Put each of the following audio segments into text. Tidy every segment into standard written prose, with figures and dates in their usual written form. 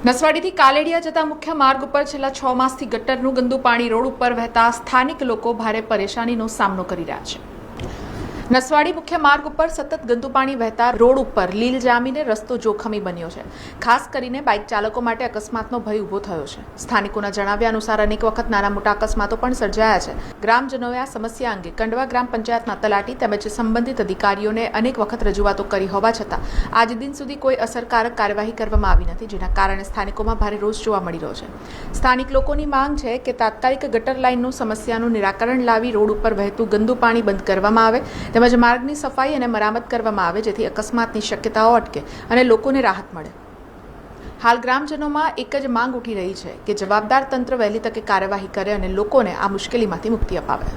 નસવાડીથી કાલેડિયા જતા મુખ્ય માર્ગ ઉપર છેલ્લા 6 માસથી ગટરનું ગંદુ પાણી રોડ ઉપર વહેતા સ્થાનિક લોકો ભારે પરેશાનીનો સામનો કરી રહ્યા છે। નસવાડી મુખ્ય માર્ગ ઉપર સતત ગંદુ પાણી વહેતા રોડ ઉપર લીલ જામીને રસ્તો જોખમી બન્યો છે। ખાસ કરીને બાઇક ચાલકો માટે અકસ્માતનો ભય ઊભો થયો છે। સ્થાનિકોના જણાવ્યા અનુસાર અનેક વખત નાના મોટા અકસ્માતો પણ સર્જાયા છે। ગ્રામજનોએ આ સમસ્યા અંગે કંડવા ગ્રામ પંચાયતના તલાટી તેમજ સંબંધિત અધિકારીઓને અનેક વખત રજૂઆતો કરી હોવા છતાં આજ દિન સુધી કોઈ અસરકારક કાર્યવાહી કરવામાં આવી નથી, જેના કારણે સ્થાનિકોમાં ભારે રોષ જોવા મળી રહ્યો છે। સ્થાનિક લોકોની માંગ છે કે તાત્કાલિક ગટર લાઇનનું સમસ્યાનું નિરાકરણ લાવી રોડ ઉપર વહેતું ગંદુ પાણી બંધ કરવામાં આવે તેમજ માર્ગની સફાઈ અને મરામત કરવામાં આવે, જેથી અકસ્માતની શક્યતાઓ અટકે અને લોકોને રાહત મળે। હાલ ગ્રામજનોમાં એક જ માંગ ઉઠી રહી છે કે જવાબદાર તંત્ર વહેલી તકે કાર્યવાહી કરે અને લોકોને આ મુશ્કેલીમાંથી મુક્તિ અપાવે।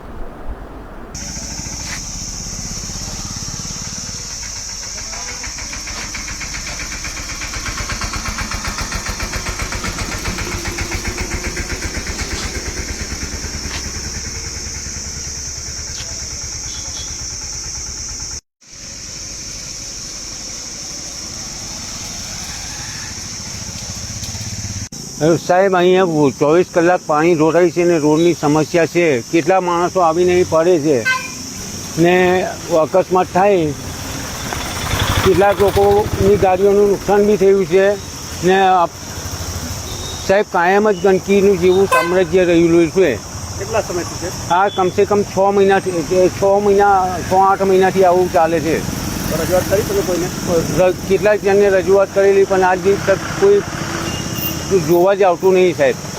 સાહેબ, અહીંયા 24 કલાક પાણી ઢોળાય છે ને રોડની સમસ્યા છે। કેટલા માણસો આવીને અહીં પડે છે ને અકસ્માત થાય, કેટલાક લોકોની ગાડીઓનું નુકસાન બી થયું છે ને સાહેબ કાયમ જ ગંદકીનું જેવું સામ્રાજ્ય રહેલું છે। કેટલા સમયથી છે આ કમસે કમ 6 મહિનાથી 8 મહિનાથી આવું ચાલે છે। રજૂઆત કરી તમે કોઈને? કેટલાક જણને રજૂઆત કરેલી પણ આજ દિવસ તક કોઈ જોવા જ આવતું નહીં સાહેબ।